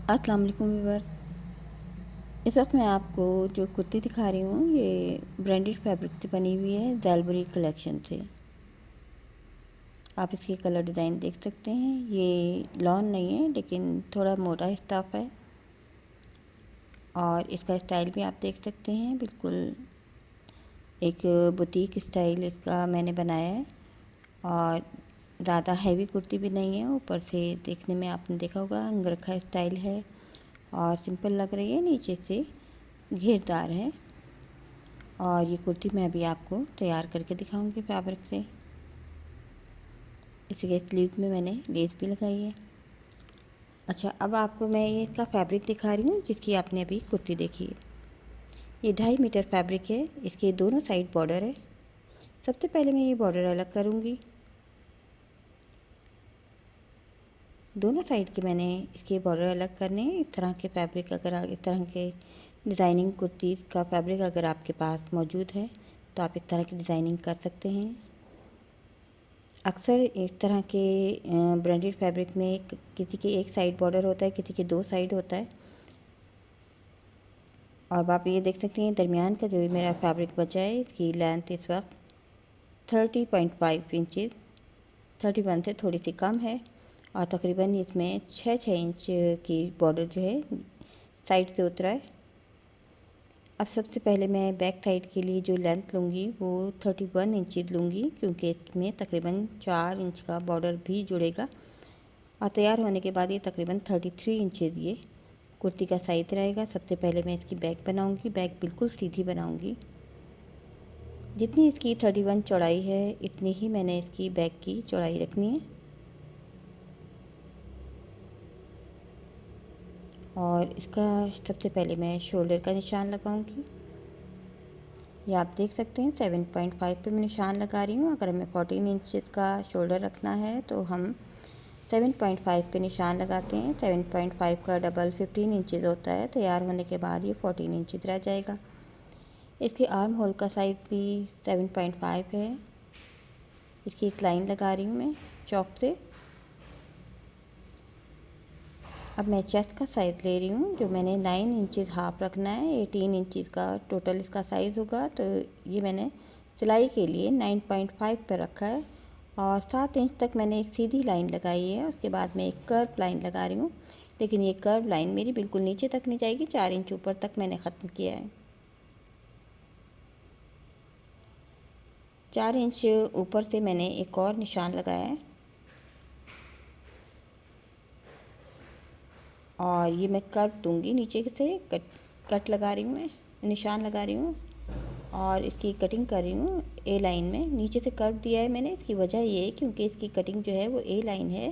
अस्सलाम वालेकुम व्यूअर्स। इस वक्त मैं आपको जो कुर्ती दिखा रही हूँ ये ब्रांडेड फैब्रिक से बनी हुई है, ज़ैलबरी कलेक्शन से। आप इसके कलर डिज़ाइन देख सकते हैं। ये लॉन नहीं है लेकिन थोड़ा मोटा स्टफ है और इसका स्टाइल भी आप देख सकते हैं। बिल्कुल एक बुटीक स्टाइल इसका मैंने बनाया है और ज़्यादा हैवी कुर्ती भी नहीं है। ऊपर से देखने में आपने देखा होगा अंगरखा स्टाइल है और सिंपल लग रही है, नीचे से घेरदार है। और ये कुर्ती मैं अभी आपको तैयार करके दिखाऊंगी फैब्रिक से। इसके स्लीव में मैंने लेस भी लगाई है। अच्छा, अब आपको मैं ये इसका फैब्रिक दिखा रही हूँ जिसकी आपने अभी कुर्ती देखी है। ये 2.5 मीटर फैब्रिक है। इसके दोनों साइड बॉर्डर है। सबसे पहले मैं ये बॉर्डर अलग करूँगी। दोनों साइड के मैंने इसके बॉर्डर अलग करने हैं। इस तरह के फैब्रिक इस तरह के डिज़ाइनिंग कुर्ती का फैब्रिक अगर आपके पास मौजूद है तो आप इस तरह की डिज़ाइनिंग कर सकते हैं। अक्सर इस तरह के ब्रांडेड फैब्रिक में किसी के एक साइड बॉर्डर होता है, किसी के दो साइड होता है। और आप ये देख सकते हैं दरमियान का जो मेरा फैब्रिक बचा है, इसकी लेंथ इस वक्त 30.5 इंचज़, 31 से थोड़ी सी कम है। और तकरीबन इसमें 6 इंच की बॉर्डर जो है साइड से उतरा है। अब सबसे पहले मैं बैक साइड के लिए जो लेंथ लूँगी वो 31 इंचज़ लूँगी, क्योंकि इसमें तकरीबन 4 इंच का बॉर्डर भी जुड़ेगा। और तैयार होने के बाद ये तकरीबन 33 इंचज़ ये कुर्ती का साइज़ रहेगा। सबसे पहले मैं इसकी बैक बनाऊँगी। बैक बिल्कुल सीधी बनाऊँगी। जितनी इसकी 31 चौड़ाई है इतनी ही मैंने इसकी बैक की चौड़ाई रखनी है। और इसका सबसे पहले मैं शोल्डर का निशान लगाऊंगी। ये आप देख सकते हैं 7.5 पे मैं निशान लगा रही हूँ। अगर हमें 14 इंचज़ का शोल्डर रखना है तो हम 7.5 पे निशान लगाते हैं। 7.5 का डबल 15 इंचज़ होता है। तैयार होने के बाद ये 14 इंचज़ रह जाएगा। इसके आर्म होल का साइज़ भी 7.5 है। इसकी एक लाइन लगा रही हूँ मैं चौक से। अब मैं चेस्ट का साइज़ ले रही हूँ, जो मैंने 9 इंचज़ हाफ रखना है। 18 इंचज़ का टोटल इसका साइज़ होगा। तो ये मैंने सिलाई के लिए 9.5 पर रखा है। और 7 इंच तक मैंने एक सीधी लाइन लगाई है। उसके बाद मैं एक कर्व लाइन लगा रही हूँ, लेकिन ये कर्व लाइन मेरी बिल्कुल नीचे तक नहीं जाएगी। 4 इंच ऊपर तक मैंने ख़त्म किया है। 4 इंच ऊपर से मैंने एक और निशान लगाया है और ये मैं कर्व दूंगी। नीचे से कट लगा रही हूँ, मैं निशान लगा रही हूँ और इसकी कटिंग कर रही हूँ ए लाइन में। नीचे से कर्व दिया है मैंने। इसकी वजह ये है क्योंकि इसकी कटिंग जो है वो ए लाइन है।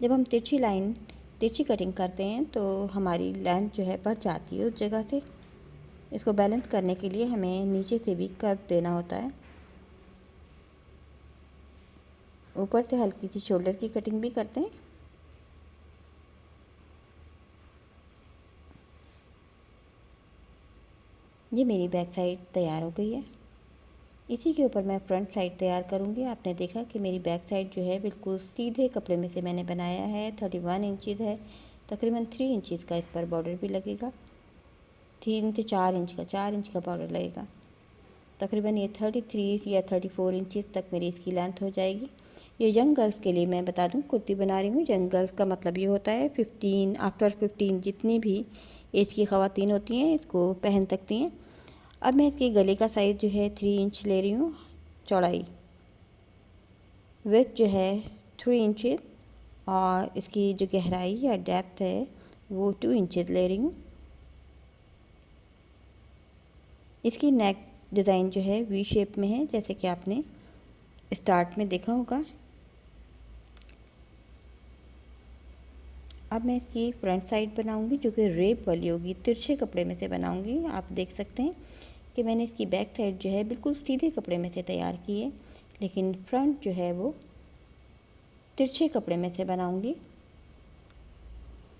जब हम तिरछी कटिंग करते हैं तो हमारी लेंथ जो है बढ़ जाती है उस जगह से। इसको बैलेंस करने के लिए हमें नीचे से भी कर्व देना होता है। ऊपर से हल्की सी शोल्डर की कटिंग भी करते हैं। ये मेरी बैक साइड तैयार हो गई है। इसी के ऊपर मैं फ्रंट साइड तैयार करूँगी। आपने देखा कि मेरी बैक साइड जो है बिल्कुल सीधे कपड़े में से मैंने बनाया है। 31 इंचज़ है। तकरीबन 3 इंचज़ का इस पर बॉर्डर भी लगेगा। 3 से 4 इंच का 4 इंच का बॉर्डर लगेगा। तकरीबन ये 33 या 34 इंचज़ तक मेरी इसकी लेंथ हो जाएगी। ये यंग गर्ल्स के लिए मैं बता दूं कुर्ती बना रही हूँ। यंग गर्ल्स का मतलब ये होता है 15 आफ्टर 15 जितनी भी एज की ख़वातीन होती हैं इसको पहन सकती हैं। अब मैं इसके गले का साइज़ जो है 3 इंच ले रही हूँ चौड़ाई। विड्थ जो है 3 इंचज़ और इसकी जो गहराई या डेप्थ है वो 2 इंचज़ ले रही हूँ। इसकी नेक डिज़ाइन जो है वी शेप में है, जैसे कि आपने स्टार्ट में देखा होगा। अब मैं इसकी फ्रंट साइड बनाऊंगी जो कि रेप वाली होगी। तिरछे कपड़े में से बनाऊंगी। आप देख सकते हैं कि मैंने इसकी बैक साइड जो है बिल्कुल सीधे कपड़े में से तैयार की है, लेकिन फ्रंट जो है वो तिरछे कपड़े में से बनाऊंगी।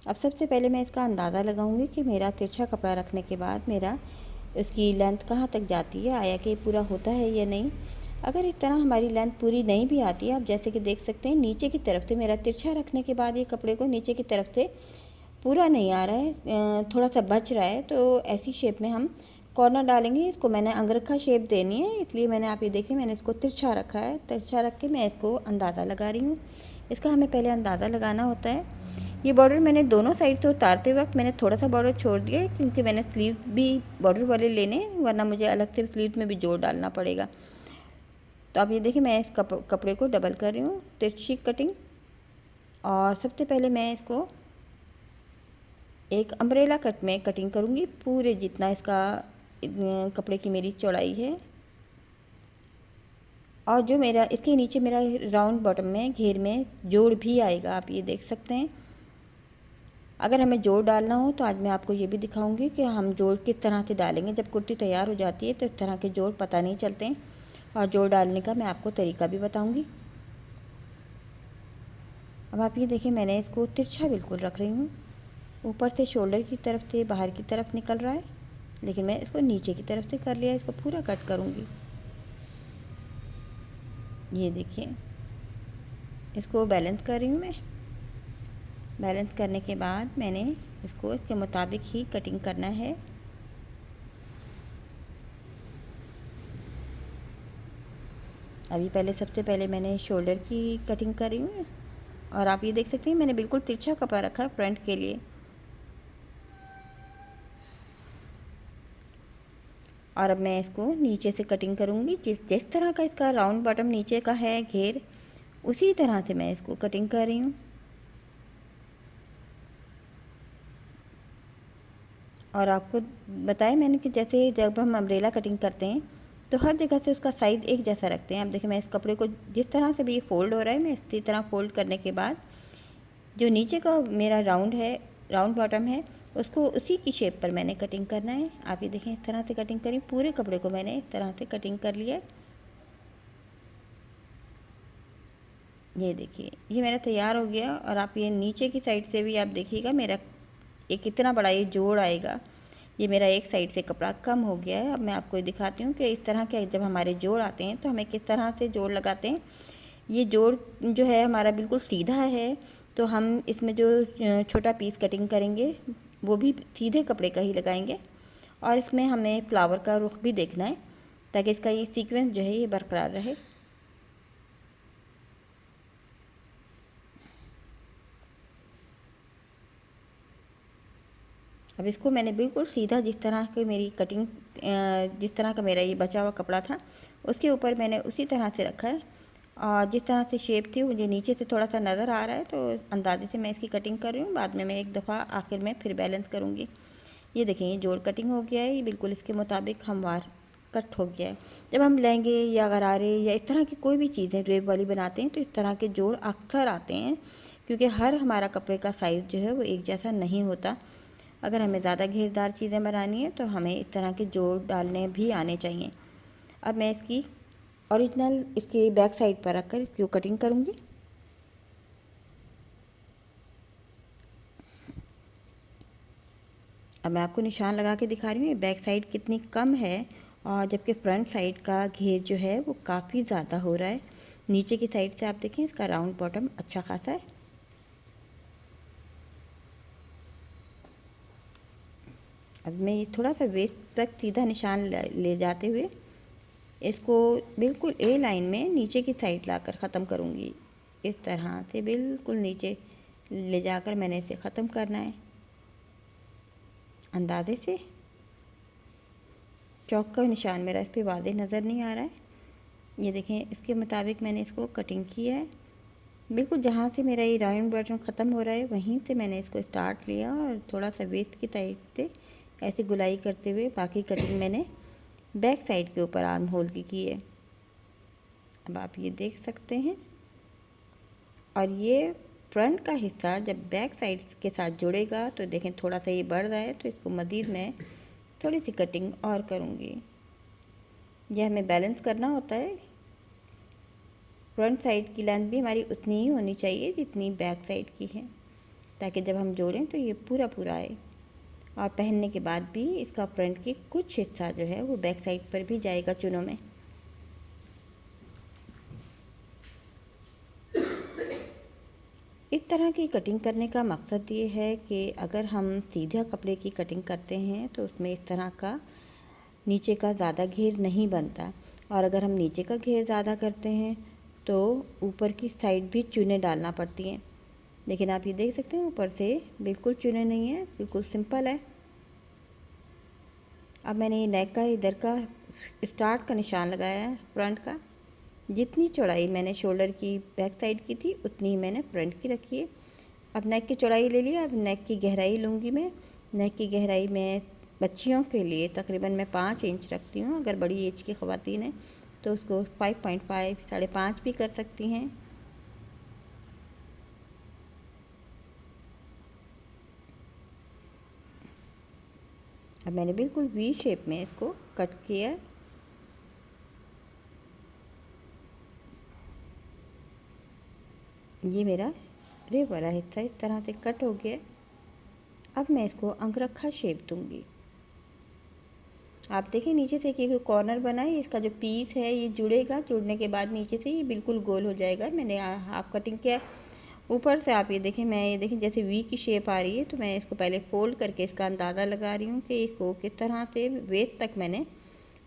अब सबसे पहले मैं इसका अंदाज़ा लगाऊंगी कि मेरा तिरछा कपड़ा रखने के बाद मेरा इसकी लेंथ कहाँ तक जाती है, आया कि पूरा होता है या नहीं। अगर इस तरह हमारी लेंथ पूरी नहीं भी आती है, आप जैसे कि देख सकते हैं नीचे की तरफ से मेरा तिरछा रखने के बाद ये कपड़े को नीचे की तरफ से पूरा नहीं आ रहा है, थोड़ा सा बच रहा है, तो ऐसी शेप में हम कॉर्नर डालेंगे। इसको मैंने अंगरखा शेप देनी है, इसलिए मैंने, आप ये देखिए, मैंने इसको तिरछा रखा है। तिरछा रख के मैं इसको अंदाज़ा लगा रही हूँ। इसका हमें पहले अंदाज़ा लगाना होता है। ये बॉर्डर मैंने दोनों साइड से उतारते वक्त मैंने थोड़ा सा बॉर्डर छोड़ दिया है, क्योंकि मैंने स्लीव भी बॉर्डर वाले लेने, वरना मुझे अलग से स्लीव में भी जोड़ डालना पड़ेगा। तो आप ये देखिए, मैं इस कपड़े को डबल कर रही हूँ, तिरछी कटिंग। और सबसे पहले मैं इसको एक अम्ब्रेला कट में कटिंग करूँगी, पूरे जितना इसका कपड़े की मेरी चौड़ाई है। और जो मेरा इसके नीचे मेरा राउंड बॉटम में घेर में जोड़ भी आएगा, आप ये देख सकते हैं। अगर हमें जोड़ डालना हो तो आज मैं आपको ये भी दिखाऊंगी कि हम जोड़ किस तरह से डालेंगे। जब कुर्ती तैयार हो जाती है तो इस तरह के जोड़ पता नहीं चलते हैं, और जोड़ डालने का मैं आपको तरीका भी बताऊंगी। अब आप ये देखिए, मैंने इसको तिरछा बिल्कुल रख रही हूँ। ऊपर से शोल्डर की तरफ से बाहर की तरफ निकल रहा है, लेकिन मैं इसको नीचे की तरफ से कर लिया, इसको पूरा कट करूँगी। ये देखिए, इसको बैलेंस कर रही हूँ मैं। बैलेंस करने के बाद मैंने इसको इसके मुताबिक ही कटिंग करना है। अभी पहले सबसे पहले मैंने शोल्डर की कटिंग कर रही हूँ, और आप ये देख सकते हैं मैंने बिल्कुल तिरछा कपड़ा रखा है फ्रंट के लिए। और अब मैं इसको नीचे से कटिंग करूँगी। जिस तरह का इसका राउंड बॉटम नीचे का है घेर, उसी तरह से मैं इसको कटिंग कर रही हूँ। और आपको बताया मैंने कि जैसे जब हम अम्ब्रेला कटिंग करते हैं तो हर जगह से उसका साइज़ एक जैसा रखते हैं। अब देखिए, मैं इस कपड़े को जिस तरह से भी फोल्ड हो रहा है, मैं इसी तरह फोल्ड करने के बाद जो नीचे का मेरा राउंड है, राउंड बॉटम है, उसको उसी की शेप पर मैंने कटिंग करना है। आप ये देखें, इस तरह से कटिंग करी। पूरे कपड़े को मैंने इस तरह से कटिंग कर लिया। ये देखिए, ये मेरा तैयार हो गया। और आप ये नीचे की साइड से भी आप देखिएगा, मेरा एक कितना बड़ा ये जोड़ आएगा। ये मेरा एक साइड से कपड़ा कम हो गया है। अब मैं आपको दिखाती हूँ कि इस तरह के जब हमारे जोड़ आते हैं तो हमें किस तरह से जोड़ लगाते हैं। ये जोड़ जो है हमारा बिल्कुल सीधा है, तो हम इसमें जो छोटा पीस कटिंग करेंगे वो भी सीधे कपड़े का ही लगाएंगे। और इसमें हमें फ्लावर का रुख भी देखना है, ताकि इसका ये सीक्वेंस जो है ये बरकरार रहे। अब इसको मैंने बिल्कुल सीधा, जिस तरह की मेरी कटिंग, जिस तरह का मेरा ये बचा हुआ कपड़ा था उसके ऊपर मैंने उसी तरह से रखा है। और जिस तरह से शेप थी मुझे नीचे से थोड़ा सा नज़र आ रहा है, तो अंदाजे से मैं इसकी कटिंग कर रही हूँ। बाद में मैं एक दफ़ा आखिर में फिर बैलेंस करूँगी। ये देखें, ये जोड़ कटिंग हो गया है, ये बिल्कुल इसके मुताबिक हमवार कट हो गया है। जब हम लहंगे या गरारे या इस तरह की कोई भी चीज़ें ड्रेप वाली बनाते हैं तो इस तरह के जोड़ अक्सर आते हैं, क्योंकि हर हमारा कपड़े का साइज़ जो है वो एक जैसा नहीं होता। अगर हमें ज़्यादा घेरदार चीज़ें बनानी है तो हमें इस तरह के जोड़ डालने भी आने चाहिए। अब मैं इसकी ओरिजिनल इसके बैक साइड पर रखकर इसकी कटिंग करूँगी। अब मैं आपको निशान लगा के दिखा रही हूँ बैक साइड कितनी कम है, और जबकि फ्रंट साइड का घेर जो है वो काफ़ी ज़्यादा हो रहा है। नीचे की साइड से आप देखें, इसका राउंड बॉटम अच्छा खासा है। अब मैं ये थोड़ा सा वेस्ट तक सीधा निशान ले जाते हुए इसको बिल्कुल ए लाइन में नीचे की साइड लाकर ख़त्म करूँगी। इस तरह से बिल्कुल नीचे ले जाकर मैंने इसे ख़त्म करना है। अंदाजे से चौक का निशान मेरा इस पर वाज़ेह नज़र नहीं आ रहा है। ये देखें, इसके मुताबिक मैंने इसको कटिंग किया है। बिल्कुल जहाँ से मेरा ये राउंड बॉटम ख़त्म हो रहा है वहीं से मैंने इसको स्टार्ट लिया, और थोड़ा सा वेस्ट की साइड से ऐसे गुलाई करते हुए बाकी कटिंग मैंने बैक साइड के ऊपर आर्म होल की है। अब आप ये देख सकते हैं। और ये फ्रंट का हिस्सा जब बैक साइड के साथ जुड़ेगा तो देखें थोड़ा सा ये बढ़ रहा है, तो इसको मज़ीद मैं थोड़ी सी कटिंग और करूँगी। यह हमें बैलेंस करना होता है। फ्रंट साइड की लेंथ भी हमारी उतनी ही होनी चाहिए जितनी बैक साइड की है, ताकि जब हम जोड़ें तो ये पूरा पूरा आए। और पहनने के बाद भी इसका फ्रंट की कुछ हिस्सा जो है वो बैक साइड पर भी जाएगा चुनों में। इस तरह की कटिंग करने का मकसद ये है कि अगर हम सीधा कपड़े की कटिंग करते हैं तो उसमें इस तरह का नीचे का ज़्यादा घेर नहीं बनता, और अगर हम नीचे का घेर ज़्यादा करते हैं तो ऊपर की साइड भी चूने डालना पड़ती हैं। लेकिन आप ये देख सकते हैं ऊपर से बिल्कुल चूने नहीं है, बिल्कुल सिंपल है। अब मैंने ये नेक का इधर का स्टार्ट का निशान लगाया है फ्रंट का। जितनी चौड़ाई मैंने शोल्डर की बैक साइड की थी उतनी ही मैंने फ्रंट की रखी है। अब नेक की चौड़ाई ले लिया, अब नेक की गहराई लूँगी मैं। नेक की गहराई में बच्चियों के लिए तकरीबन मैं 5 इंच रखती हूँ। अगर बड़ी एज की ख़वातीन हैं तो उसको 5.5 5.5 भी कर सकती हैं। अब मैंने बिल्कुल वी शेप में इसको कट किया। ये मेरा रेव वाला हिस्सा इस तरह से कट हो गया। अब मैं इसको अंगरखा शेप दूंगी। आप देखें नीचे से कि कॉर्नर बना है, इसका जो पीस है ये जुड़ेगा, जुड़ने के बाद नीचे से ये बिल्कुल गोल हो जाएगा। मैंने हाफ कटिंग किया। ऊपर से आप ये देखें, मैं ये देखें जैसे वी की शेप आ रही है, तो मैं इसको पहले फोल्ड करके इसका अंदाज़ा लगा रही हूँ कि इसको किस तरह से वेस्ट तक मैंने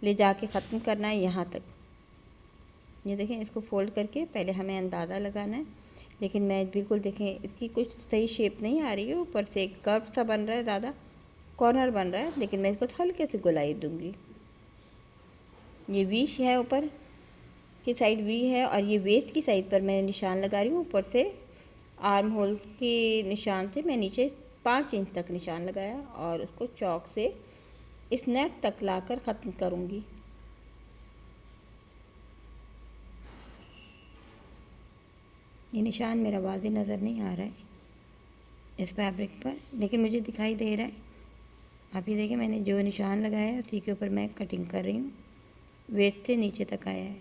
ले जाके ख़त्म करना है, यहाँ तक। ये देखें, इसको फोल्ड करके पहले हमें अंदाज़ा लगाना है। लेकिन मैं बिल्कुल देखें इसकी कुछ सही शेप नहीं आ रही है, ऊपर से एक कर्व सा बन रहा है, ज़्यादा कॉर्नर बन रहा है। लेकिन मैं इसको हल्के से गोलाई दूंगी। ये वी है, ऊपर की साइड वी है, और ये वेस्ट की साइड पर मैं निशान लगा रही हूँ। ऊपर से आर्म होल के निशान से मैं नीचे 5 इंच तक निशान लगाया और उसको चौक से इस नेक तक लाकर ख़त्म करूँगी। ये निशान मेरा वाज़ेह नज़र नहीं आ रहा है इस फैब्रिक पर, लेकिन मुझे दिखाई दे रहा है। आप ये देखें, मैंने जो निशान लगाया है उसी के ऊपर मैं कटिंग कर रही हूँ। वेस्ट से नीचे तक आया है,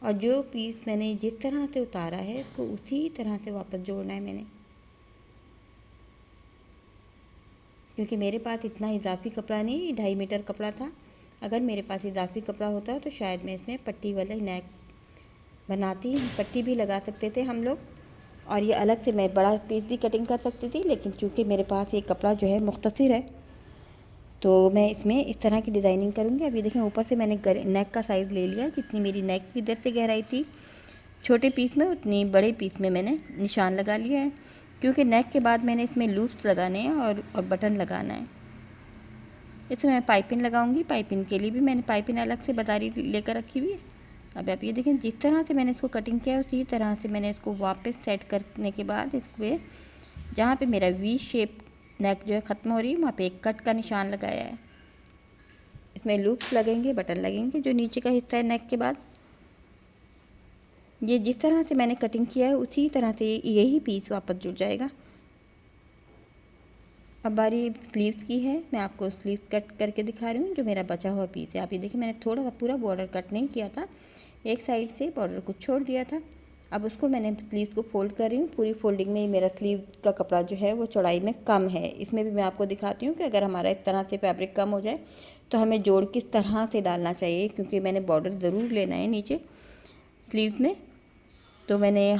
और जो पीस मैंने जिस तरह से उतारा है उसको उसी तरह से वापस जोड़ना है मैंने। क्योंकि मेरे पास इतना इजाफी कपड़ा नहीं, 2.5 मीटर कपड़ा था। अगर मेरे पास इजाफी कपड़ा होता तो शायद मैं इसमें पट्टी वाला नेक बनाती, पट्टी भी लगा सकते थे हम लोग, और ये अलग से मैं बड़ा पीस भी कटिंग कर सकती थी। लेकिन चूँकि मेरे पास ये कपड़ा जो है मुख्तसर है, तो मैं इसमें इस तरह की डिज़ाइनिंग करूँगी। अभी देखें, ऊपर से मैंने नेक का साइज़ ले लिया, जितनी मेरी नेक की इधर से गहराई थी छोटे पीस में, उतनी बड़े पीस में मैंने निशान लगा लिया है। क्योंकि नेक के बाद मैंने इसमें लूप्स लगाने हैं और बटन लगाना है। इसमें मैं पाइपिंग लगाऊंगी। पाइपिंग के लिए भी मैंने पाइपिंग अलग से बाजारी लेकर रखी हुई है। अब आप ये देखें, जिस तरह से मैंने इसको कटिंग किया है उसी तरह से मैंने इसको वापस सेट करने के बाद इसको जहाँ पे मेरा वी शेप नेक जो है ख़त्म हो रही है, वहाँ पे एक कट का निशान लगाया है। इसमें लूप्स लगेंगे, बटन लगेंगे जो नीचे का हिस्सा है नेक के बाद। ये जिस तरह से मैंने कटिंग किया है उसी तरह से यही पीस वापस जुड़ जाएगा। अब बारी स्लीव्स की है, मैं आपको स्लीव कट करके दिखा रही हूँ जो मेरा बचा हुआ पीस है। आप ये देखिए, मैंने थोड़ा सा पूरा बॉर्डर कट नहीं किया था, एक साइड से बॉर्डर को छोड़ दिया था। अब उसको मैंने स्लीव को फोल्ड कर रही हूँ। पूरी फोल्डिंग में मेरा स्लीव का कपड़ा जो है वो चौड़ाई में कम है। इसमें भी मैं आपको दिखाती हूँ कि अगर हमारा इस तरह से फैब्रिक कम हो जाए तो हमें जोड़ किस तरह से डालना चाहिए, क्योंकि मैंने बॉर्डर ज़रूर लेना है नीचे स्लीव में। तो मैंने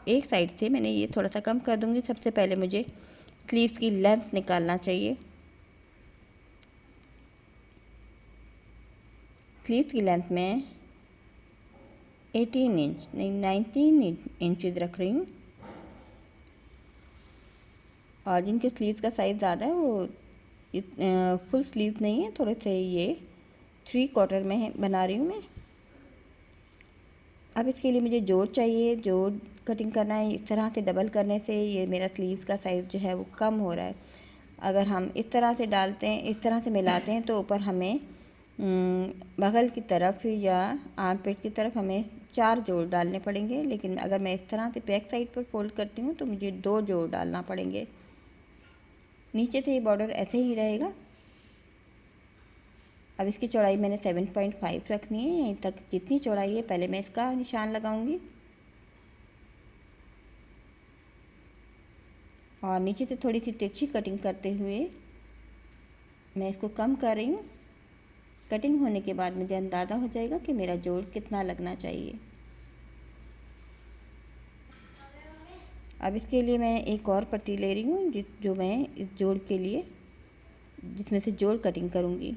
एक साइड से मैंने ये थोड़ा सा कम कर दूँगी। सबसे पहले मुझे स्लीव्स की लेंथ निकालना चाहिए। स्लीव्स की लेंथ में 18 इंच नहीं 19 इंचज़ रख रही हूँ, और जिनके स्लीव्स का साइज़ ज़्यादा है वो फुल स्लीव नहीं है, थोड़े से ये 3/4 में बना रही हूँ मैं। अब इसके लिए मुझे जोड़ चाहिए। जोड़ कटिंग करना है। इस तरह से डबल करने से ये मेरा स्लीव्स का साइज़ जो है वो कम हो रहा है। अगर हम इस तरह से डालते हैं, इस तरह से मिलाते हैं, तो ऊपर हमें बगल की तरफ या आर्म पिट की तरफ हमें 4 जोड़ डालने पड़ेंगे। लेकिन अगर मैं इस तरह से बैक साइड पर फोल्ड करती हूँ तो मुझे 2 जोड़ डालना पड़ेंगे। नीचे से ये बॉर्डर ऐसे ही रहेगा। अब इसकी चौड़ाई मैंने 7.5 रखनी है। यहीं तक जितनी चौड़ाई है पहले मैं इसका निशान लगाऊंगी, और नीचे से थोड़ी सी तिरछी कटिंग करते हुए मैं इसको कम कर रही हूँ। कटिंग होने के बाद मुझे अंदाज़ा हो जाएगा कि मेरा जोड़ कितना लगना चाहिए। अब इसके लिए मैं एक और पट्टी ले रही हूँ जो मैं इस जोड़ के लिए जिसमें से जोड़ कटिंग करूँगी।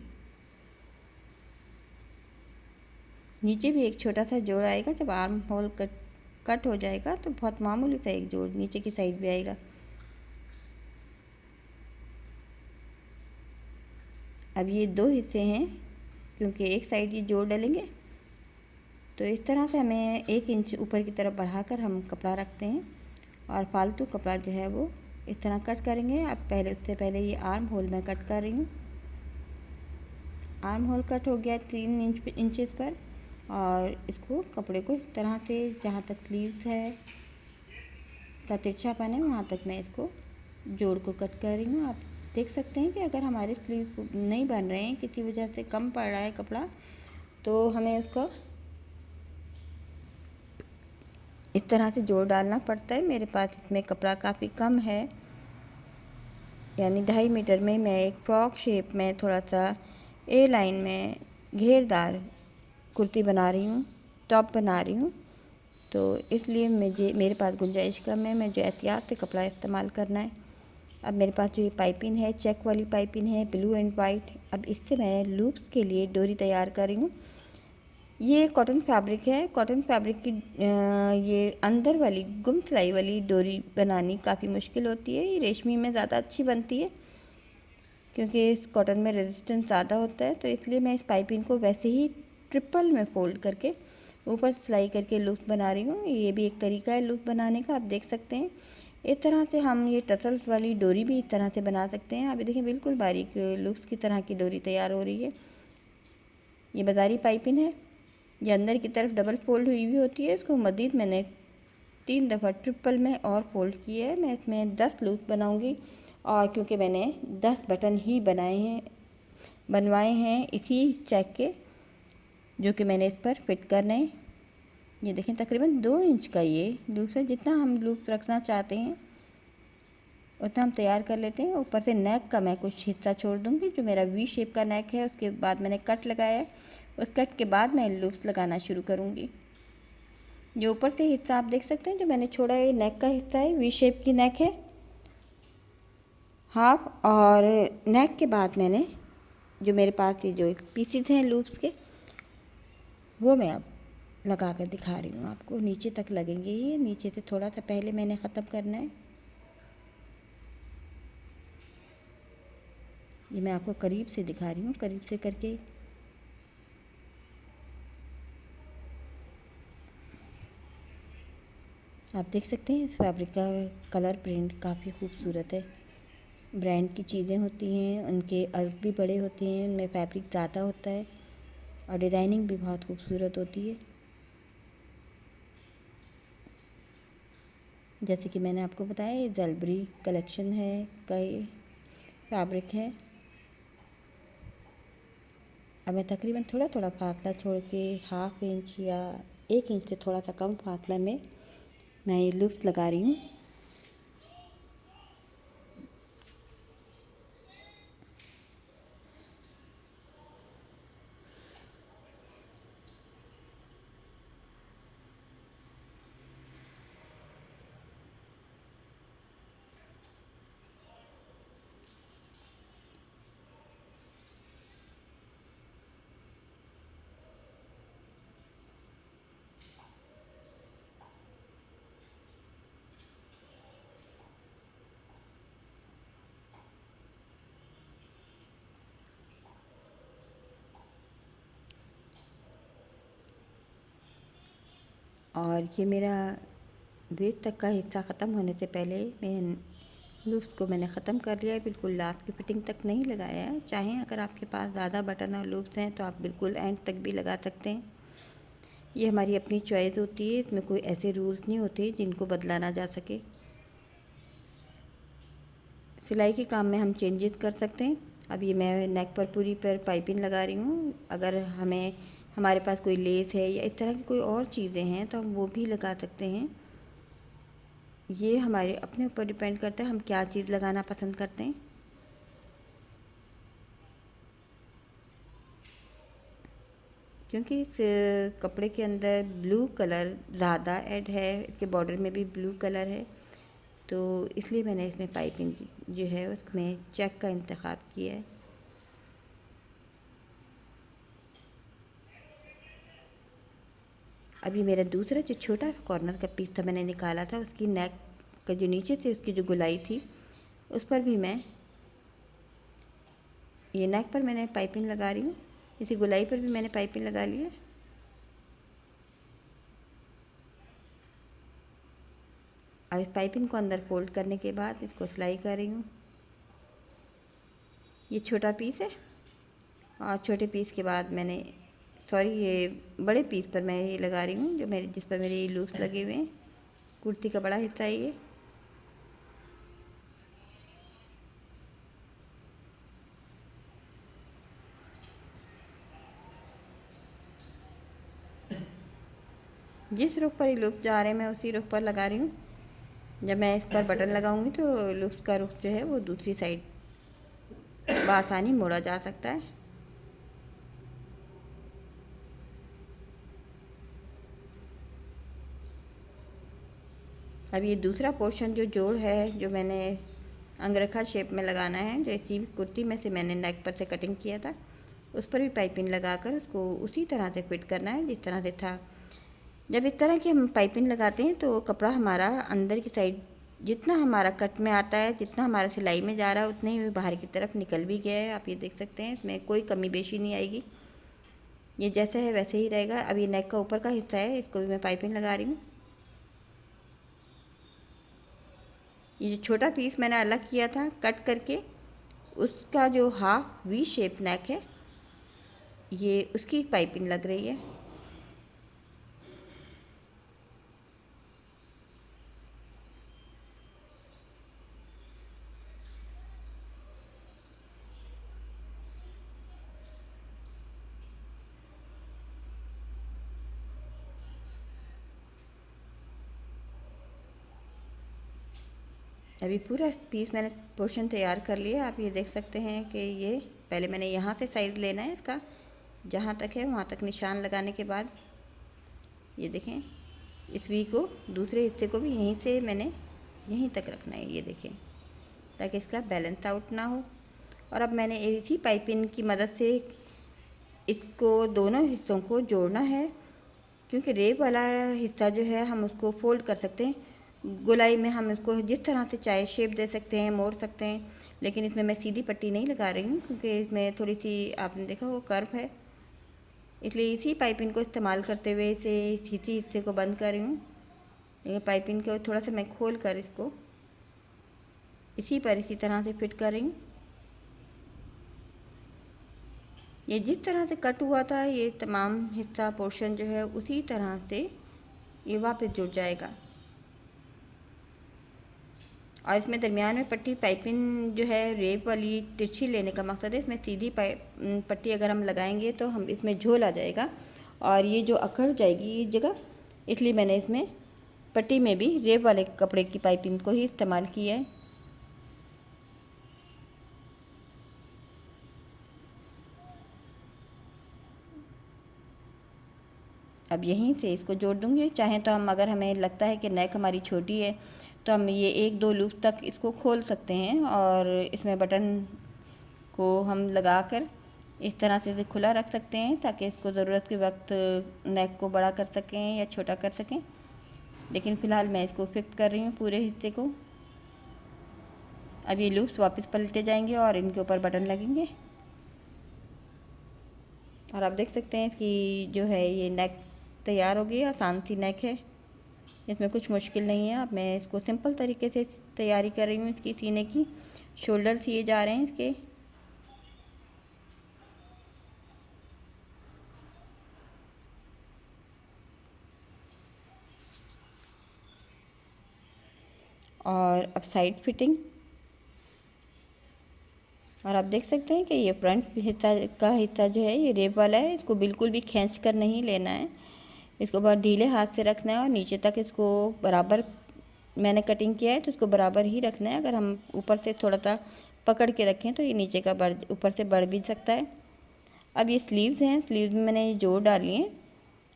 नीचे भी एक छोटा सा जोड़ आएगा, जब आर्म होल कट हो जाएगा तो बहुत मामूली सा एक जोड़ नीचे की साइड भी आएगा। अब ये दो हिस्से हैं क्योंकि एक साइड ये जोड़ डालेंगे, तो इस तरह से हमें 1 इंच ऊपर की तरफ बढ़ाकर हम कपड़ा रखते हैं और फालतू कपड़ा जो है वो इस तरह कट करेंगे। अब उससे पहले ये आर्म होल मैं कट कर रही हूँ। आर्म होल कट हो गया 3 इंचेस पर, और इसको कपड़े को इस तरह से जहाँ तक स्लीव्स है का तिरछापन है वहाँ तक मैं इसको जोड़ को कट कर रही हूँ। आप देख सकते हैं कि अगर हमारे स्लीव नहीं बन रहे हैं, किसी वजह से कम पड़ रहा है कपड़ा, तो हमें उसको इस तरह से जोड़ डालना पड़ता है। मेरे पास इसमें कपड़ा काफ़ी कम है, यानी 2.5 मीटर में मैं एक फ्रॉक शेप में थोड़ा सा ए लाइन में घेरदार कुर्ती बना रही हूँ, टॉप बना रही हूँ। तो इसलिए मेरे पास गुंजाइश कम है, मुझे एहतियात से कपड़ा इस्तेमाल करना है। अब मेरे पास जो ये पाइपिंग है, चेक वाली पाइपिंग है, ब्लू एंड वाइट। अब इससे मैं लूप्स के लिए डोरी तैयार कर रही हूँ। ये कॉटन फैब्रिक है। कॉटन फैब्रिक की ये अंदर वाली गुम सिलाई वाली डोरी बनानी काफ़ी मुश्किल होती है। ये रेशमी में ज़्यादा अच्छी बनती है क्योंकि इस कॉटन में रेजिस्टेंस ज़्यादा होता है। तो इसलिए मैं इस पाइपिंग को वैसे ही ट्रिपल में फ़ोल्ड करके ऊपर सिलाई करके लूप बना रही हूँ। ये भी एक तरीका है लूप बनाने का, आप देख सकते हैं। इस तरह से हम ये टसल्स वाली डोरी भी इस तरह से बना सकते हैं। आप देखिए बिल्कुल बारीक लूप्स की तरह की डोरी तैयार हो रही है। ये बाज़ारी पाइपिंग है, ये अंदर की तरफ डबल फोल्ड हुई भी होती है। इसको मज़ीद मैंने 3 दफ़ा ट्रिपल में और फोल्ड किया है। मैं इसमें 10 लूप बनाऊंगी, और क्योंकि मैंने 10 बटन ही बनवाए हैं इसी चेक के, जो कि मैंने इस पर फिट करने हैं। ये देखें तकरीबन 2 इंच का ये लूप है। जितना हम लूप रखना चाहते हैं उतना हम तैयार कर लेते हैं। ऊपर से नेक का मैं कुछ हिस्सा छोड़ दूँगी, जो मेरा वी शेप का नेक है। उसके बाद मैंने कट लगाया है, उस कट के बाद मैं लूप्स लगाना शुरू करूँगी। जो ऊपर से हिस्सा आप देख सकते हैं जो मैंने छोड़ा है, नेक का हिस्सा है, वी शेप की नेक है हाफ। और नेक के बाद मैंने जो मेरे पास ये जो पीसीज हैं लूप्स के, वो मैं अब लगा कर दिखा रही हूँ आपको। नीचे तक लगेंगे ये, नीचे से थोड़ा सा पहले मैंने ख़त्म करना है। ये मैं आपको करीब से दिखा रही हूँ, करीब से करके। आप देख सकते हैं इस फैब्रिक का कलर प्रिंट काफ़ी खूबसूरत है। ब्रांड की चीज़ें होती हैं, उनके अर्थ भी बड़े होते हैं, उनमें फैब्रिक ज़्यादा होता है और डिज़ाइनिंग भी बहुत खूबसूरत होती है। जैसे कि मैंने आपको बताया ये जलबरी कलेक्शन है का ये फैब्रिक है। अब मैं तकरीबन थोड़ा थोड़ा फासला छोड़ के हाफ इंच या 1 इंच से थोड़ा सा कम फासला में मैं ये लूप्स लगा रही हूँ। और ये मेरा वेस्ट तक का हिस्सा ख़त्म होने से पहले मैं लूप्स को मैंने ख़त्म कर लिया है। बिल्कुल लास्ट की फिटिंग तक नहीं लगाया है। चाहें अगर आपके पास ज़्यादा बटन और लूप्स हैं तो आप बिल्कुल एंड तक भी लगा सकते हैं। ये हमारी अपनी चॉइस होती है, इसमें कोई ऐसे रूल्स नहीं होते जिनको बदला ना जा सके। सिलाई के काम में हम चेंजेस कर सकते हैं। अब ये मैं नेक पर पूरी पर पाइपिंग लगा रही हूँ। अगर हमारे पास कोई लेस है या इस तरह की कोई और चीज़ें हैं तो हम वो भी लगा सकते हैं। ये हमारे अपने ऊपर डिपेंड करता है हम क्या चीज़ लगाना पसंद करते हैं। क्योंकि इस कपड़े के अंदर ब्लू कलर ज़्यादा ऐड है, इसके बॉर्डर में भी ब्लू कलर है, तो इसलिए मैंने इसमें पाइपिंग जो है उसमें चेक का इंतखाब किया है। अभी मेरा दूसरा जो छोटा कॉर्नर का पीस था मैंने निकाला था, उसकी नेक का जो नीचे से उसकी जो गुलाई थी उस पर भी मैं ये नेक पर मैंने पाइपिंग लगा रही हूँ, इसी गुलाई पर भी मैंने पाइपिंग लगा ली है। अब इस पाइपिंग को अंदर फोल्ड करने के बाद इसको सिलाई कर रही हूँ। ये छोटा पीस है और छोटे पीस के बाद मैंने ये बड़े पीस पर मैं ये लगा रही हूँ, जो मेरे जिस पर मेरे लूप्स लगे हुए हैं। कुर्ती का बड़ा हिस्सा है ये। जिस रुख पर ये लूप जा रहे हैं मैं उसी रुख पर लगा रही हूँ। जब मैं इस पर बटन लगाऊंगी तो लूप का रुख जो है वो दूसरी साइड बआसानी मोड़ा जा सकता है। अब ये दूसरा पोर्शन जो जोड़ है, जो मैंने अंगरखा शेप में लगाना है, जो इसी कुर्ती में से मैंने नेक पर से कटिंग किया था, उस पर भी पाइपिंग लगाकर उसको उसी तरह से फिट करना है जिस तरह से था। जब इस तरह की हम पाइपिंग लगाते हैं तो कपड़ा हमारा अंदर की साइड जितना हमारा कट में आता है, जितना हमारा सिलाई में जा रहा है, उतने ही बाहर की तरफ निकल भी गया है। आप ये देख सकते हैं, इसमें कोई कमी बेशी नहीं आएगी, ये जैसा है वैसे ही रहेगा। अब ये नेक का ऊपर का हिस्सा है, इसको भी मैं पाइपिंग लगा रही हूँ। ये जो छोटा पीस मैंने अलग किया था कट करके, उसका जो हाफ वी शेप नेक है, ये उसकी पाइपिंग लग रही है। अभी पूरा पीस मैंने पोर्शन तैयार कर लिया। आप ये देख सकते हैं कि ये पहले मैंने यहाँ से साइज़ लेना है इसका, जहाँ तक है वहाँ तक निशान लगाने के बाद ये देखें, इस वी को दूसरे हिस्से को भी यहीं से मैंने यहीं तक रखना है, ये देखें, ताकि इसका बैलेंस आउट ना हो। और अब मैंने इसी पाइपिंग की मदद से इसको दोनों हिस्सों को जोड़ना है, क्योंकि रेप वाला हिस्सा जो है हम उसको फोल्ड कर सकते हैं। गोलाई में हम इसको जिस तरह से चाहे शेप दे सकते हैं, मोड़ सकते हैं, लेकिन इसमें मैं सीधी पट्टी नहीं लगा रही हूँ क्योंकि इसमें थोड़ी सी आपने देखा वो कर्व है, इसलिए इसी पाइपिंग को इस्तेमाल करते हुए इसे इसी हिस्से को बंद कर रही हूँ। लेकिन पाइपिंग को थोड़ा सा मैं खोल कर इसको इसी पर इसी तरह से फिट कर रही हूँ। ये जिस तरह से कट हुआ था, ये तमाम हिस्सा पोर्शन जो है उसी तरह से ये वापस जुड़ जाएगा। और इसमें दरमियान में पट्टी पाइपिंग जो है रेप वाली तिरछी लेने का मकसद है। इसमें सीधी पट्टी अगर हम लगाएंगे तो हम इसमें झोल आ जाएगा और ये जो अकड़ जाएगी ये जगह, इसलिए मैंने इसमें पट्टी में भी रेप वाले कपड़े की पाइपिंग को ही इस्तेमाल किया है। अब यहीं से इसको जोड़ दूँगी। चाहें तो हम, अगर हमें लगता है कि नेक हमारी छोटी है तो हम ये एक दो लूप तक इसको खोल सकते हैं और इसमें बटन को हम लगाकर इस तरह से खुला रख सकते हैं ताकि इसको ज़रूरत के वक्त नेक को बड़ा कर सकें या छोटा कर सकें। लेकिन फ़िलहाल मैं इसको फिक्स कर रही हूँ पूरे हिस्से को। अब ये लूप्स वापस पलटे जाएंगे और इनके ऊपर बटन लगेंगे और आप देख सकते हैं इसकी जो है ये नेक तैयार हो गई। आसान सी नेक है, इसमें कुछ मुश्किल नहीं है। अब मैं इसको सिंपल तरीके से तैयारी कर रही हूँ इसकी सीने की। शोल्डर सिए जा रहे हैं इसके। और अब साइड फिटिंग, और आप देख सकते हैं कि ये फ्रंट हिस्सा जो है ये रेप वाला है, इसको बिल्कुल भी खींच कर नहीं लेना है, इसको बहुत ढीले हाथ से रखना है और नीचे तक इसको बराबर मैंने कटिंग किया है तो इसको बराबर ही रखना है। अगर हम ऊपर से थोड़ा सा पकड़ के रखें तो ये नीचे का ऊपर से बढ़ भी सकता है। अब ये स्लीव्स हैं, स्लीव्स में मैंने ये जोड़ डाली हैं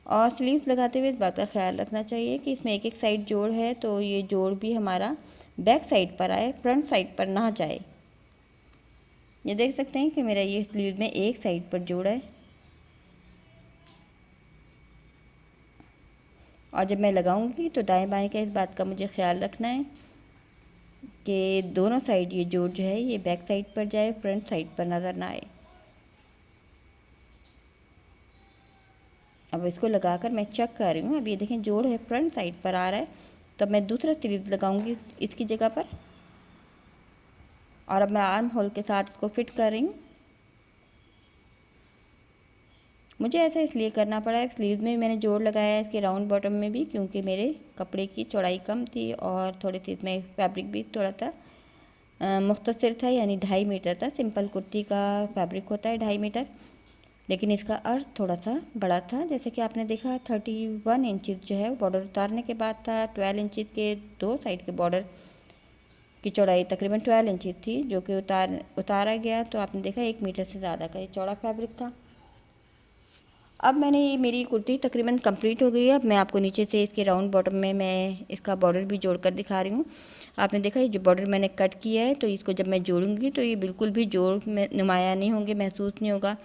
और स्लीव्स लगाते हुए इस बात का ख्याल रखना चाहिए कि इसमें एक एक साइड जोड़ है, तो ये जोड़ भी हमारा बैक साइड पर आए, फ्रंट साइड पर ना जाए। ये देख सकते हैं कि मेरा ये स्लीव में एक साइड पर जोड़ है, और जब मैं लगाऊंगी तो दाएं बाएं का इस बात का मुझे ख्याल रखना है कि दोनों साइड ये जोड़ जो है ये बैक साइड पर जाए, फ्रंट साइड पर नज़र ना आए। अब इसको लगाकर मैं चेक कर रही हूँ। अब ये देखें जोड़ है फ्रंट साइड पर आ रहा है, तब मैं दूसरा स्लीव लगाऊंगी इसकी जगह पर, और अब मैं आर्म होल के साथ इसको फिट कर रही हूँ। मुझे ऐसा इसलिए करना पड़ा है, स्लीव में मैंने जोड़ लगाया है इसके राउंड बॉटम में भी, क्योंकि मेरे कपड़े की चौड़ाई कम थी और थोड़ी सी इसमें फैब्रिक भी थोड़ा सा मुख्तसर था, यानी 2.5 मीटर था। सिंपल कुर्ती का फैब्रिक होता है 2.5 मीटर, लेकिन इसका अर्थ थोड़ा सा बड़ा था। जैसे कि आपने देखा 31 इंचज़ जो है बॉर्डर उतारने के बाद था। 12 इंचज़ के दो साइड के बॉर्डर की चौड़ाई तकरीबन 12 इंचज़ थी, जो कि उतारा गया, तो आपने देखा 1 मीटर से ज़्यादा का ये चौड़ा फैब्रिक था। अब मैंने मेरी कुर्ती तकरीबन कंप्लीट हो गई है। अब मैं आपको नीचे से इसके राउंड बॉटम में मैं इसका बॉर्डर भी जोड़कर दिखा रही हूँ। आपने देखा ये जो बॉर्डर मैंने कट किया है, तो इसको जब मैं जोड़ूंगी तो ये बिल्कुल भी जोड़ में नुमाया नहीं होंगे, महसूस नहीं होगा।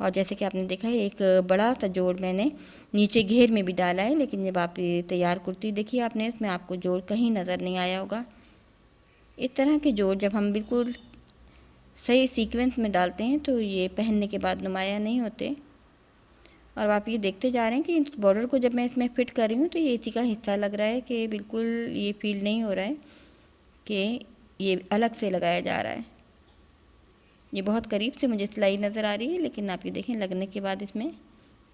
और जैसे कि आपने देखा है एक बड़ा सा जोड़ मैंने नीचे घेर में भी डाला है, लेकिन जब आप ये तैयार कुर्ती देखी आपने, इसमें आपको जोड़ कहीं नज़र नहीं आया होगा। इस तरह के जोड़ जब हम बिल्कुल सही सीक्वेंस में डालते हैं तो ये पहनने के बाद नुमाया नहीं होते। और आप ये देखते जा रहे हैं कि इस बॉर्डर को जब मैं इसमें फ़िट कर रही हूँ तो ये इसी का हिस्सा लग रहा है, कि बिल्कुल ये फील नहीं हो रहा है कि ये अलग से लगाया जा रहा है। ये बहुत करीब से मुझे सिलाई नज़र आ रही है, लेकिन आप ये देखें लगने के बाद इसमें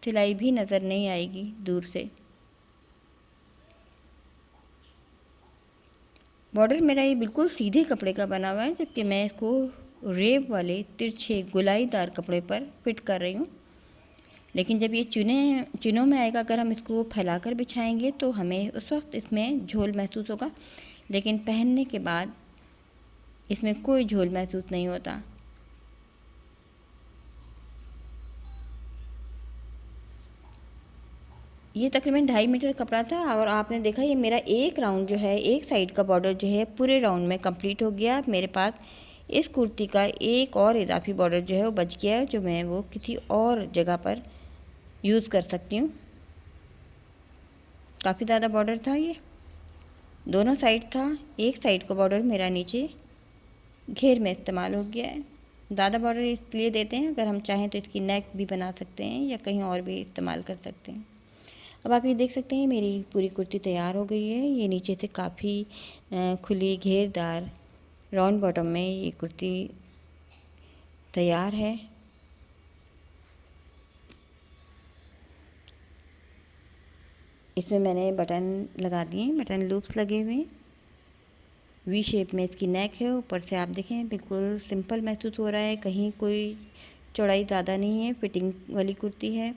सिलाई भी नज़र नहीं आएगी दूर से। बॉर्डर मेरा ये बिल्कुल सीधे कपड़े का बना हुआ है, जबकि मैं इसको रेब वाले तिरछे गुलाईदार कपड़े पर फिट कर रही हूँ। लेकिन जब ये चुनों में आएगा, अगर हम इसको फैलाकर बिछाएंगे तो हमें उस वक्त इसमें झोल महसूस होगा, लेकिन पहनने के बाद इसमें कोई झोल महसूस नहीं होता। ये तकरीबन 2.5 मीटर कपड़ा था, और आपने देखा ये मेरा एक राउंड जो है, एक साइड का बॉर्डर जो है पूरे राउंड में कंप्लीट हो गया। मेरे पास इस कुर्ती का एक और इजाफी बॉर्डर जो है वो बच गया है, जो मैं वो किसी और जगह पर यूज़ कर सकती हूँ। काफ़ी ज़्यादा बॉर्डर था, ये दोनों साइड था। एक साइड का बॉर्डर मेरा नीचे घेर में इस्तेमाल हो गया है। ज़्यादा बॉर्डर इसलिए देते हैं, अगर हम चाहें तो इसकी नेक भी बना सकते हैं या कहीं और भी इस्तेमाल कर सकते हैं। अब आप ये देख सकते हैं मेरी पूरी कुर्ती तैयार हो गई है। ये नीचे से काफ़ी खुली घेरदार राउंड बॉटम में ये कुर्ती तैयार है। इसमें मैंने बटन लगा दिए, बटन लूप्स लगे हुए, वी शेप में इसकी नेक है। ऊपर से आप देखें बिल्कुल सिंपल महसूस हो रहा है, कहीं कोई चौड़ाई ज़्यादा नहीं है, फिटिंग वाली कुर्ती है।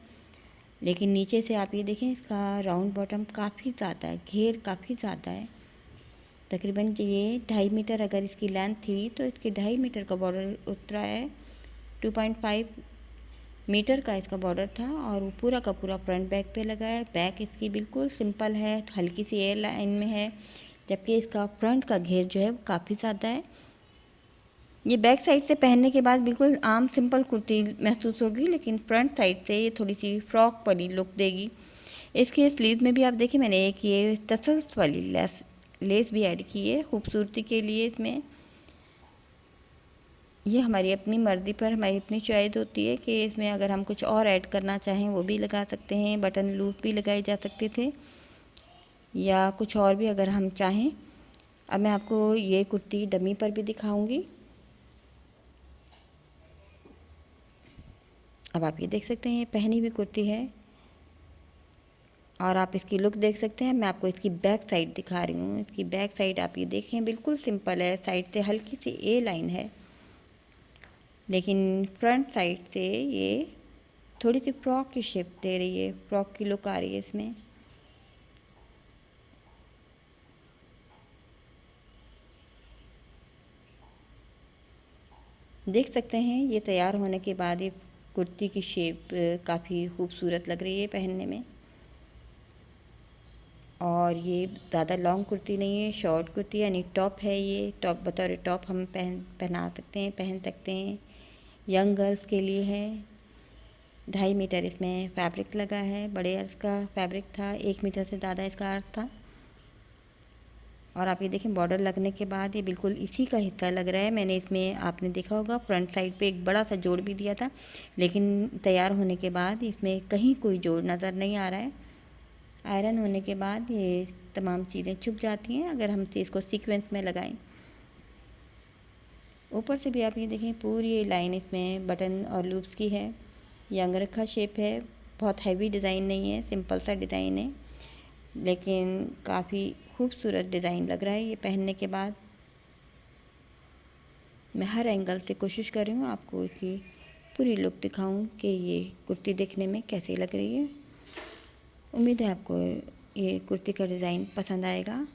लेकिन नीचे से आप ये देखें इसका राउंड बॉटम काफ़ी ज़्यादा है, घेर काफ़ी ज़्यादा है। तकरीबन ये 2.5 मीटर अगर इसकी लेंथ थी तो इसके 2.5 मीटर का बॉर्डर उतरा है। 2.5 मीटर का इसका बॉर्डर था, और वो पूरा का पूरा फ्रंट बैक पे लगा है। बैक इसकी बिल्कुल सिंपल है, हल्की सी एयर लाइन में है, जबकि इसका फ्रंट का घेर जो है वो काफ़ी ज़्यादा है। ये बैक साइड से पहनने के बाद बिल्कुल आम सिंपल कुर्ती महसूस होगी, लेकिन फ्रंट साइड से ये थोड़ी सी फ्रॉक वाली लुक देगी। इसके स्लीव में भी आप देखिए मैंने एक ये टसल्स वाली लेस भी ऐड की है खूबसूरती के लिए। इसमें ये हमारी अपनी मर्ज़ी पर, हमारी अपनी चॉइस होती है कि इसमें अगर हम कुछ और ऐड करना चाहें वो भी लगा सकते हैं। बटन लूप भी लगाए जा सकते थे, या कुछ और भी अगर हम चाहें। अब मैं आपको ये कुर्ती डमी पर भी दिखाऊंगी। अब आप ये देख सकते हैं ये पहनी हुई कुर्ती है, और आप इसकी लुक देख सकते हैं। मैं आपको इसकी बैक साइड दिखा रही हूँ। इसकी बैक साइड आप ये देखें बिल्कुल सिंपल है, साइड से हल्की सी ए लाइन है, लेकिन फ्रंट साइड से ये थोड़ी सी फ्रॉक की शेप दे रही है, फ्रॉक की लुक आ रही है इसमें। देख सकते हैं ये तैयार होने के बाद ये कुर्ती की शेप काफ़ी खूबसूरत लग रही है पहनने में। और ये ज़्यादा लॉन्ग कुर्ती नहीं है, शॉर्ट कुर्ती यानी टॉप है। ये टॉप बतौर टॉप हम पहना सकते हैं, पहन सकते हैं। यंग गर्ल्स के लिए है। 2.5 मीटर इसमें फैब्रिक लगा है, बड़े अर्ज का फैब्रिक था, 1 मीटर से ज़्यादा इसका अर्ज था। और आप ये देखें बॉर्डर लगने के बाद ये बिल्कुल इसी का हिस्सा लग रहा है। मैंने इसमें आपने देखा होगा फ्रंट साइड पे एक बड़ा सा जोड़ भी दिया था, लेकिन तैयार होने के बाद इसमें कहीं कोई जोड़ नज़र नहीं आ रहा है। आयरन होने के बाद ये तमाम चीज़ें छुप जाती हैं अगर हम इसको सीक्वेंस में लगाएं। ऊपर से भी आप ये देखें पूरी ये लाइन इसमें बटन और लूप्स की है। यंग रखा शेप है, बहुत हैवी डिज़ाइन नहीं है, सिंपल सा डिज़ाइन है, लेकिन काफ़ी खूबसूरत डिज़ाइन लग रहा है ये पहनने के बाद। मैं हर एंगल से कोशिश कर रही हूँ आपको इसकी पूरी लुक दिखाऊं कि ये कुर्ती देखने में कैसी लग रही है। उम्मीद है आपको ये कुर्ती का डिज़ाइन पसंद आएगा।